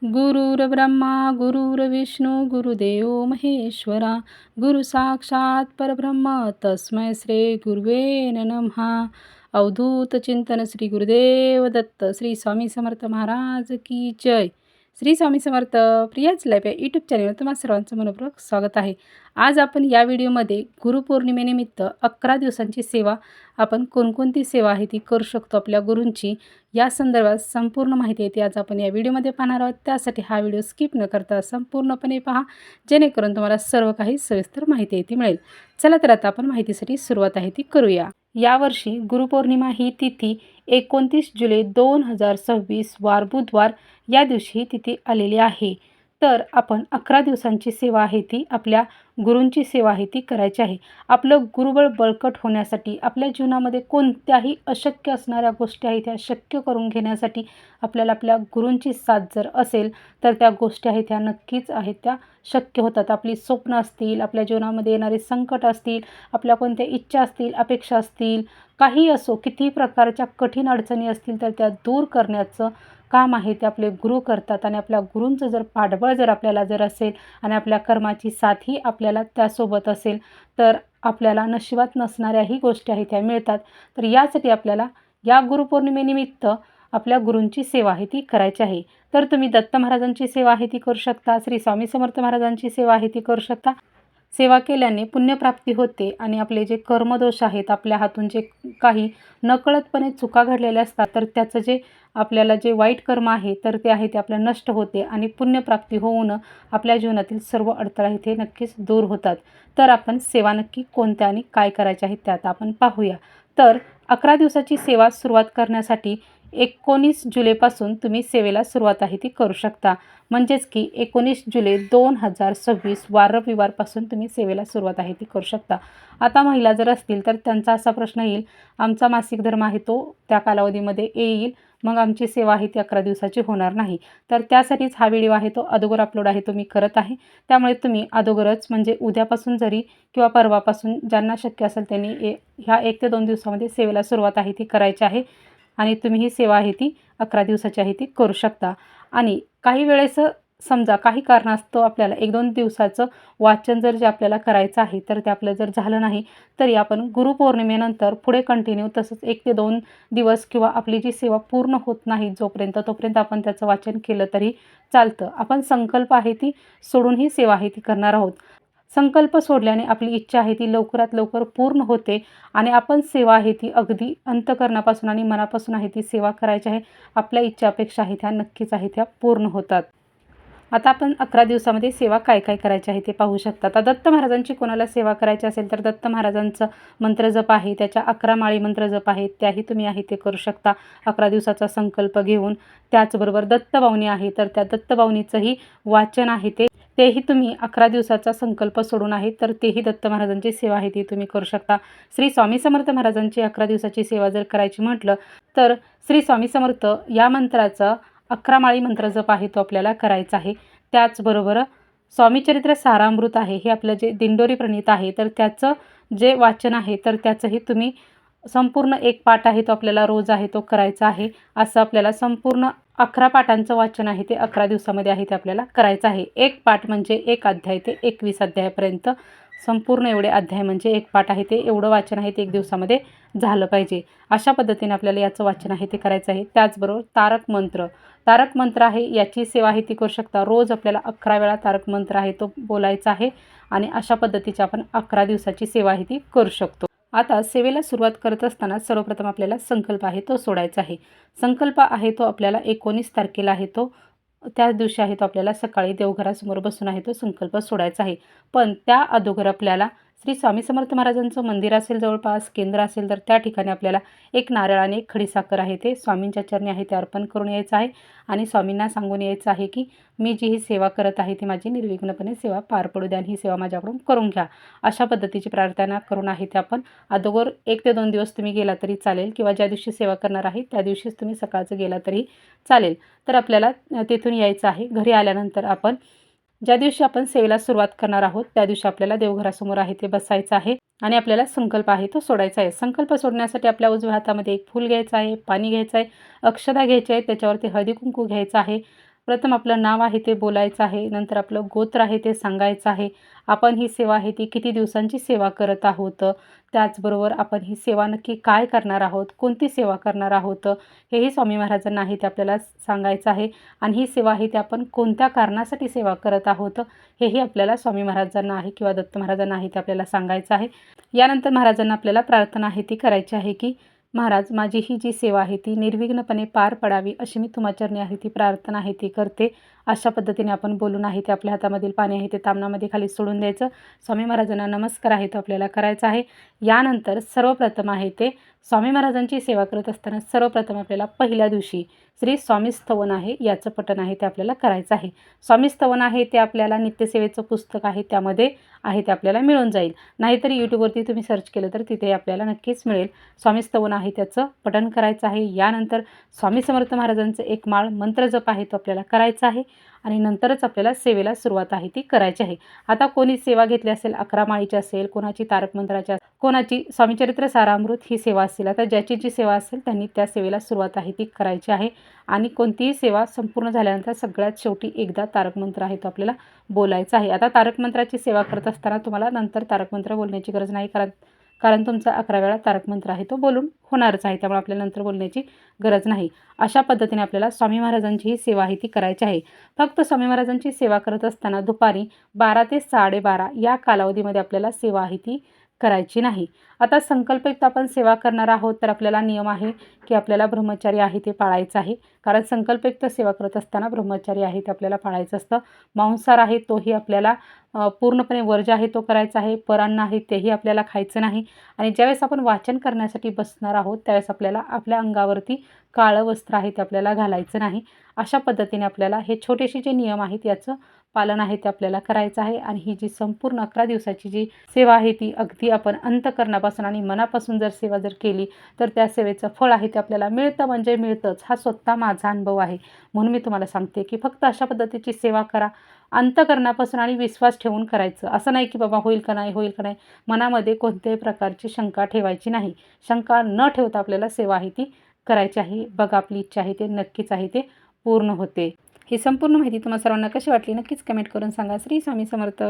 गुरुर्ब्रह्मा गुरुर्विष्णू गुरुदेव महेश्वरा गुरु साक्षात परब्रह्म तस्मै श्री गुरुवे नमः. अवधूत चिंतन श्री गुरुदेव दत्त. श्री स्वामी समर्थ महाराज की जय. श्री स्वामी समर्थ. प्रियाच लाईफ या यूट्यूब चॅनलवर तुम्हा सर्वांचं मनपूर्वक स्वागत आहे. आज आपण या व्हिडिओमध्ये गुरुपौर्णिमेनिमित्त 11 दिवसांची सेवा, आपण कोणकोणती सेवा आहे ती करू शकतो आपल्या गुरूंची, या संदर्भात संपूर्ण माहिती येते आज आपण या व्हिडिओमध्ये पाहणार आहोत. त्यासाठी हा व्हिडिओ स्किप न करता संपूर्णपणे पहा, जेणेकरून तुम्हाला सर्व काही सविस्तर माहिती येते मिळेल. चला तर आता आपण माहितीसाठी सुरुवात आहे ती करूया. यावर्षी गुरुपौर्णिमा ही तिथी 29 जुलै 2026 वार बुधवार या दिवशी तिथी आलेली आहे. तर आपण 11 दिवसांची सेवा आहे ती, आपल्या गुरूंची सेवा आहे ती करायची आहे. आपलं गुरुबळ बळकट होण्यासाठी, आपल्या जीवनामध्ये कोणत्याही अशक्य असणाऱ्या गोष्टी आहेत त्या शक्य करून घेण्यासाठी आपल्याला आपल्या गुरूंची साथ जर असेल तर त्या गोष्टी आहेत त्या नक्कीच आहेत त्या शक्य होतात. आपली स्वप्न असतील, आपल्या जीवनामध्ये येणारे संकट असतील, आपल्या कोणत्या इच्छा असतील, अपेक्षा असतील, काही असो, किती प्रकारच्या कठीण अडचणी असतील तर त्या दूर करण्याचं काम आहे ते आपले गुरु करतात. आणि आपल्या गुरूंचं जर पाठबळ जर आपल्याला जर असेल आणि आपल्या कर्माची साथही आपल्याला त्यासोबत असेल तर आपल्याला नशिबात नसणाऱ्याही गोष्टी आहेत त्या मिळतात. तर यासाठी आपल्याला या गुरुपौर्णिमेनिमित्त आपल्या गुरूंची सेवा आहे ती करायची आहे. तर तुम्ही दत्त महाराजांची सेवा आहे ती करू शकता, श्री स्वामी समर्थ महाराजांची सेवा आहे ती करू शकता. सेवा केल्याने पुण्यप्राप्ती होते आणि आपले जे कर्मदोष आहेत, आपल्या हातून जे काही नकळतपणे चुका घडलेल्या असतात तर त्याचं जे आपल्याला जे वाईट कर्म आहे तर ते आहे ते आपलं नष्ट होते आणि पुण्यप्राप्ती होऊन आपल्या जीवनातील सर्व अडथळे आहेत ते नक्कीच दूर होतात. तर आपण सेवा नक्की कोणत्या आणि काय करायच्या आहेत त्यात आपण पाहूया. तर 11 दिवसाची सेवा सुरुवात करण्यासाठी 19 जुलैपासून तुम्ही सेवेला सुरुवात आहे ती करू शकता. म्हणजेच की 19 जुलै 2026 वार रविवारपासून तुम्ही सेवेला सुरुवात आहे ती करू शकता. आता महिला जर असतील तर त्यांचा असा प्रश्न येईल, आमचा मासिक धर्म आहे तो त्या कालावधीमध्ये येईल, मग आमची सेवा आहे ती 11 दिवसाची होणार नाही. तर त्यासाठीच हा व्हिडिओ आहे तो अगोदर अपलोड आहे तो मी करत आहे. त्यामुळे तुम्ही अगोदरच म्हणजे उद्यापासून जरी किंवा परवापासून ज्यांना शक्य असेल त्यांनी ह्या 1 ते 2 दिवसामध्ये सेवेला सुरुवात आहे ती करायची आहे. आणि तुम्ही ही सेवा आहे ती 11 दिवसाची आहे ती करू शकता. आणि काही वेळेस समजा काही कारणास्तव आपल्याला 1-2 दिवसाचं वाचन जर जे आपल्याला करायचं आहे तर ते आपलं जर झालं नाही तरी आपण गुरुपौर्णिमेनंतर पुढे कंटिन्यू तसंच 1 ते 2 दिवस किंवा आपली जी सेवा पूर्ण होत नाही तोपर्यंत आपण त्याचं वाचन केलं तरी चालतं. आपण संकल्प आहे ती सोडून ही सेवा आहे ती करणार आहोत. संकल्प सोडल्याने आपली इच्छा आहे ती लवकरात लवकर पूर्ण होते आणि आपण सेवा आहे ती अगदी अंतःकरणापासून आणि मनापासून आहे ती सेवा करायची आहे. आपल्या इच्छा अपेक्षा आहेत त्या नक्कीच आहे त्या पूर्ण होतात. आता आपण 11 दिवसामध्ये सेवा काय काय करायची आहे ते पाहू शकता. आता दत्त महाराजांची कोणाला सेवा करायची असेल तर दत्त महाराजांचं मंत्रजप आहे, त्याच्या 11 माळी मंत्रजप आहेत त्याही तुम्ही आहे ते करू शकता 11 दिवसाचा संकल्प घेऊन. त्याचबरोबर दत्तबावनी आहे तर त्या दत्तबावनीचंही वाचन आहे तेही तुम्ही 11 दिवसाचा संकल्प सोडून आहे तर तेही दत्त महाराजांची सेवा आहे ती तुम्ही करू शकता. श्री स्वामी समर्थ महाराजांची 11 दिवसाची सेवा जर करायची म्हटलं तर श्री स्वामी समर्थ या मंत्राचा 11 माळी मंत्र जप आहे तो आपल्याला करायचा आहे. त्याचबरोबर स्वामीचरित्र सारामृत आहे, हे आपलं जे दिंडोरी प्रणीत आहे तर त्याचं जे वाचन आहे तर त्याचंही तुम्ही संपूर्ण एक पाठ आहे तो आपल्याला रोज आहे तो करायचा आहे. असं आपल्याला संपूर्ण 11 पाठांचं वाचन आहे ते 11 दिवसामध्ये आहे ते आपल्याला करायचं आहे. एक पाठ म्हणजे 1 अध्याय ते 21 अध्यायापर्यंत संपूर्ण एवढे अध्याय म्हणजे एक पाठ आहे ते एवढं वाचन आहे ते 1 दिवसामध्ये झालं पाहिजे. अशा पद्धतीने आपल्याला याचं वाचन आहे ते करायचं आहे. त्याचबरोबर तारक मंत्र आहे याची सेवा आहे ती करू शकता. रोज आपल्याला 11 वेळा तारक मंत्र आहे तो बोलायचा आहे आणि अशा पद्धतीची आपण 11 दिवसाची सेवा आहे ती करू शकतो. आता सेवेला सुरुवात करत असताना सर्वप्रथम आपल्याला संकल्प आहे तो सोडायचा आहे. संकल्प आहे तो आपल्याला 19 तारखेला आहे तो त्याच दिवशी आहे तो आपल्याला सकाळी देवघरासमोर बसून आहे तो संकल्प सोडायचा आहे. पण त्या अगोदर आपल्याला श्री स्वामी समर्थ महाराजांचं मंदिर असेल जवळपास, केंद्र असेल तर त्या ठिकाणी आपल्याला एक नारळ आणि एक खडीसाखर आहे ते स्वामींच्या चरणी आहे ते अर्पण करून यायचं आहे. आणि स्वामींना सांगून यायचं आहे की मी जी ही सेवा करत आहे ती माझी निर्विघ्नपणे सेवा पार पडू द्या आणि ही सेवा माझ्याकडून करून घ्या. अशा पद्धतीची प्रार्थना करून आहे ते आपण अगोदर 1 ते 2 दिवस तुम्ही गेला तरी चालेल किंवा ज्या दिवशी सेवा करणार आहे त्या दिवशीच तुम्ही सकाळचं गेला तरी चालेल. तर आपल्याला तेथून यायचं आहे. घरी आल्यानंतर आपण ज्या दिवशी आपण सेवेला सुरुवात करणार आहोत त्या दिवशी आपल्याला देवघरासमोर आहे ते बसायचं आहे आणि आपल्याला संकल्प आहे तो सोडायचा आहे. संकल्प सोडण्यासाठी आपल्या उजव्या हातामध्ये एक फूल घ्यायचं आहे, पाणी घ्यायचं आहे, अक्षता घ्यायची आहे, त्याच्यावरती हळदी कुंकू घ्यायचं आहे प्रथम आपलं नाव आहे ते बोलायचं आहे. नंतर आपलं गोत्र आहे ते सांगायचं आहे. आपण ही सेवा आहे ती किती दिवसांची सेवा करत आहोत. त्याचबरोबर आपण ही सेवा नक्की काय करणार आहोत, कोणती सेवा करणार आहोत, हेही स्वामी महाराजांना आहे ते आपल्याला सांगायचं आहे. आणि ही सेवा आहे ती आपण कोणत्या कारणासाठी सेवा करत आहोत, हेही आपल्याला स्वामी महाराजांना आहे किंवा दत्त महाराजांना आहे ते आपल्याला सांगायचं आहे. यानंतर महाराजांना आपल्याला प्रार्थना आहे ती करायची आहे की महाराज, माझी ही जी सेवा आहे ती निर्विघ्नपणे पार पडावी अशी मी तुमच्याचरणी आहे ती प्रार्थना आहे ती करते. अशा पद्धतीने आपण बोलून आहे ते आपल्या हातामधील पाणी आहे ते तामणामध्ये खाली सोडून द्यायचं. स्वामी महाराजांना नमस्कार आहे तो आपल्याला करायचा आहे. यानंतर सर्वप्रथम आहे ते स्वामी महाराजांची सेवा करत असताना सर्वप्रथम आपल्याला पहिल्या दिवशी श्री स्वामी स्तवन आहे याचं पठण आहे ते आपल्याला करायचं आहे. स्वामी स्तवन आहे ते आपल्याला नित्यसेवेचं पुस्तक आहे त्यामध्ये आहे ते आपल्याला मिळून जाईल. नाहीतर यूट्यूबवरती तुम्ही सर्च केलं तर तिथे आपल्याला नक्कीच मिळेल. स्वामी स्तवन आहे त्याचं पठण करायचं आहे. यानंतर स्वामी समर्थ महाराजांचं एक माळ मंत्र जप आहे तो आपल्याला करायचा आहे. आणि नंतरच आपल्याला सेवेला सुरुवात आहे ती करायची आहे. आता कोणी सेवा घेतली असेल 11 माळीची असेल, कोणाची तारक मंत्राची, कोणाची स्वामीचरित्र सारामृत ही सेवा असेल. आता ज्याची जी सेवा असेल त्यांनी त्या सेवेला सुरुवात आहे ती करायची आहे. आणि कोणतीही सेवा संपूर्ण झाल्यानंतर सगळ्यात शेवटी एकदा तारक मंत्र आहे तो आपल्याला बोलायचा आहे. आता तारक मंत्राची सेवा करत असताना तुम्हाला नंतर तारक मंत्र बोलण्याची गरज नाही, कारण तुमचा 11 वेळा तारक मंत्र आहे तो बोलून होणारच आहे. त्यामुळे आपल्याला नंतर बोलण्याची गरज नाही. अशा पद्धतीने आपल्याला स्वामी महाराजांची ही सेवा आहे ती करायची आहे. फक्त स्वामी महाराजांची सेवा करत असताना दुपारी 12 ते 12:30 या कालावधीमध्ये आपल्याला सेवा आहे ती करायची नाही. आता संकल्पयुक्त आपण सेवा करणार आहोत तर आपल्याला नियम आहे की आपल्याला ब्रह्मचारी आहे ते पाळायचं आहे. कारण संकल्पयुक्त सेवा करत असताना ब्रह्मचारी आहे ते आपल्याला पाळायचं असतं. मांसाहार आहे तोही आपल्याला पूर्णपणे वर्ज आहे तो करायचा आहे. परान्न आहे तेही आपल्याला खायचं नाही. आणि ज्यावेळेस आपण वाचन करण्यासाठी बसणार आहोत त्यावेळेस आपल्याला आपल्या अंगावरती काळं वस्त्र आहे ते आपल्याला घालायचं नाही. अशा पद्धतीने आपल्याला हे छोटेसे जे नियम आहेत याचं पालन आहे ते आपल्याला करायचं आहे. आणि ही जी संपूर्ण 11 दिवसाची जी सेवा आहे ती अगदी आपण अंतःकरणापासून आणि मनापासून जर सेवा जर केली तर त्या सेवेचं फळ आहे ते आपल्याला मिळतं म्हणजे मिळतंच. हा स्वतः माझा अनुभव आहे. म्हणून मी तुम्हाला सांगते की फक्त अशा पद्धतीची सेवा करा. अंतःकरणापासून आणि विश्वास ठेवून करायचं. असं नाही की बाबा होईल का नाही, होईल का नाही. मनामध्ये कोणत्याही प्रकारची शंका ठेवायची नाही. शंका न ठेवता आपल्याला सेवा आहे ती करायची आहे. बघा आपली इच्छा आहे ते नक्कीच आहे ते पूर्ण होते. ही संपूर्ण माहिती तुम्हा सर्वांना कशी वाटली नक्कीच कमेंट करून सांगा. श्री स्वामी समर्थ.